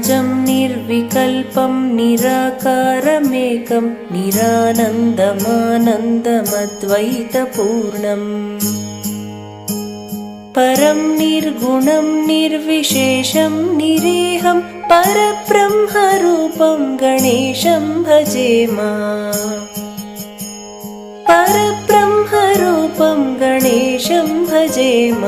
निरवध्यमजं निर्विकल्पं निराकारमेकं निरानन्दमानन्दमद्वैतपूर्णम् परं निर्गुणं निर्विशेषं निरेहं परब्रह्मरूपं गणेशं भजेम परब्रह्मरूपं गणेशं भजेम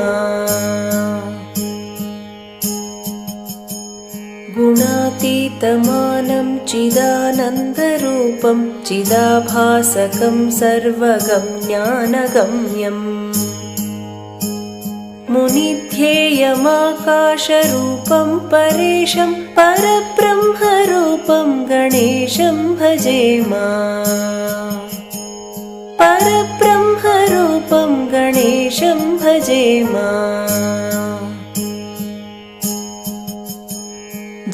गुणातीतमानं चिदानन्दरूपं चिदाभासकं सर्वगं ज्ञानगम्यम् मुनिध्येयमाकाशरूपं परेशं परब्रह्मरूपं गणेशं भजेम परब्रह्मरूपं गणेशं भजेम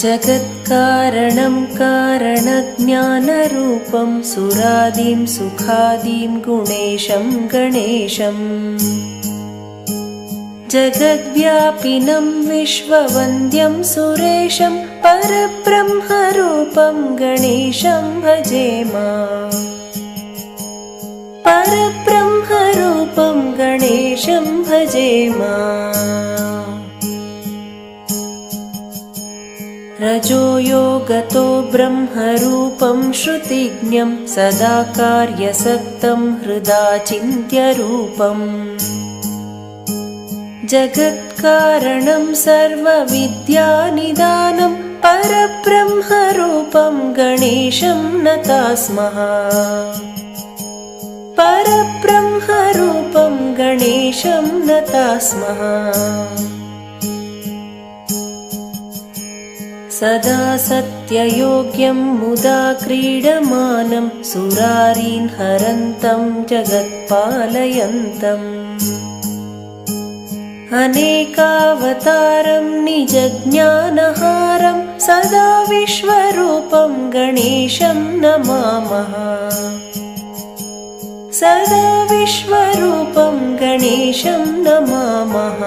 जगत्कारणं कारणज्ञानरूपं सुरादिं सुखादिं गुणेशं गणेशम् जगद्व्यापिनं विश्ववन्द्यं सुरेशं परब्रह्मरूपं गणेशं भजेम परब्रह्मरूपं गणेशं भजेम रजोयोगतो ब्रह्मरूपं श्रुतिज्ञं सदा कार्यसक्तं हृदा चिन्त्यरूपम् जगत्कारणं सर्वविद्यानिदानं परब्रह्मरूपं गणेशं नताः स्मः परब्रह्मरूपं गणेशं नताः स्मः सदा सत्ययोग्यं मुदा क्रीडमानं सुरारीन् हरन्तं जगत्पालयन्तम् अनेकावतारं निजज्ञानहारं सदा विश्वरूपं गणेशं नमामः सदा विश्वरूपं गणेशं नमामः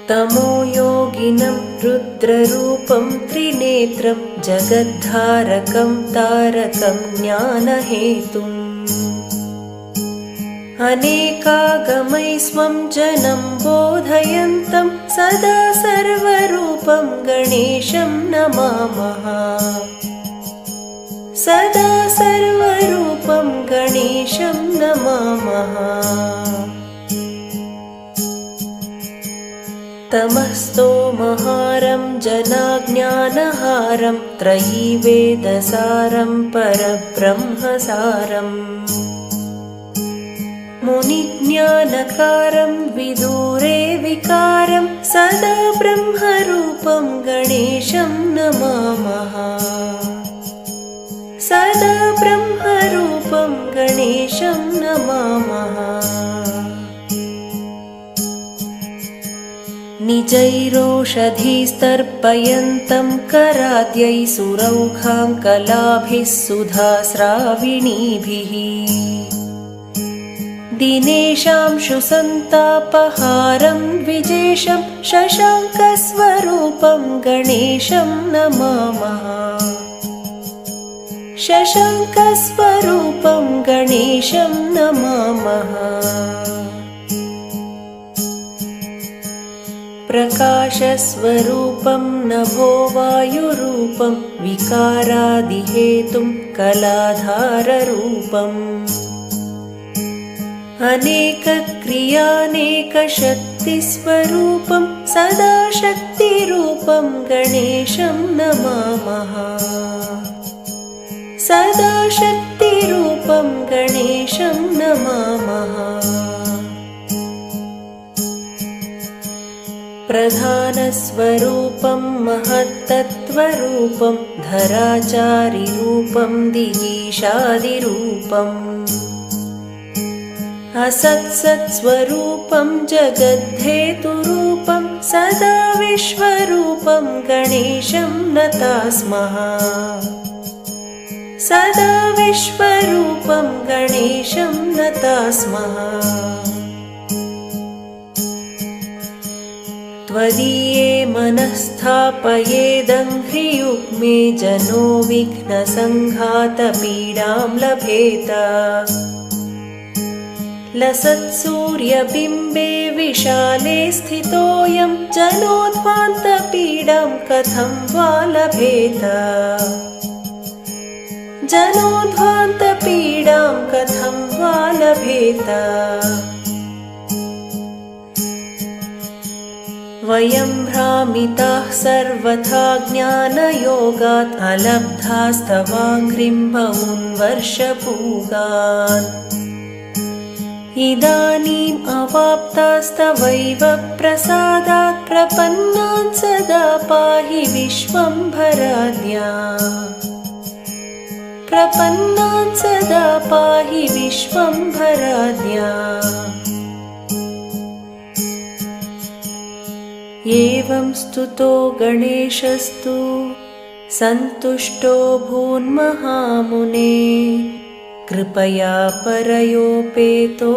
तमोयोगिनं रुद्ररूपं त्रिनेत्रं जगद्धारकं तारकं ज्ञानहेतुम् अनेकागमै स्वं जनं बोधयन्तं सदा सर्वरूपं गणेशं नमामः सदा सर्वरूपं गणेशं नमामः तमस्तोमहारं जनाज्ञानहारं त्रयीवेदसारं परब्रह्मसारम् मुनिज्ञानकारं विदूरे विकारं सदा ब्रह्मरूपं गणेशं नमामः सदा ब्रह्मरूपं गणेशं नमामः निजैरोषधीस्तर्पयन्तं कराद्यै सुरौखां कलाभिः सुधास्राविणीभिः दिनेशांशुसन्तापहारं द्विजेशं शशाङ्कस्वरूपं गणेशं नमामः शशाङ्कस्वरूपं गणेशं नमामः प्रकाशस्वरूपं नभोवायुरूपं विकारादिहेतुं कलाधाररूपम् अनेकक्रियानेकशक्तिस्वरूपं सदा शक्तिरूपं गणेशं नमामः सदा शक्तिरूपं गणेशं नमामः प्रधानस्वरूपं महत्तत्त्वरूपं धराचारिरूपं दिगीशादिरूपम् असत्सत्स्वरूपं जगद्धेतुरूपं सदा विश्वरूपं गणेशं नताः स्मः सदा विश्वरूपं गणेशं नताः स्मः त्वदीये मनस्थापयेदङ्घ्रियुग्मे जनो विघ्नसङ्घातपीडां लभेत लसत्सूर्यबिम्बे विशाले स्थितोऽयं जनोध्वान्तपीडां कथं वा लभेत जनोध्वान्तपीडां कथं वा लभेत वयं भ्रामिताः सर्वथा ज्ञानयोगात् अलब्धास्तवाङ्घ्रिं बहून् वर्षपूगान् इदानीम् अवाप्तास्तवैव प्रसादात् प्रपन्नान् सदा पाहि विश्वम्भराद्या प्रपन्नान् सदा पाहि विश्वम्भराद्या एवं स्तुतो गणेशस्तु सन्तुष्टो भून्महामुने कृपया परयोपेतो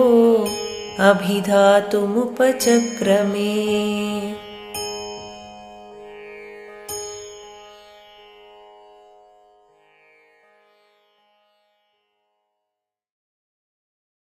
अभिधातुमुपचक्रमे।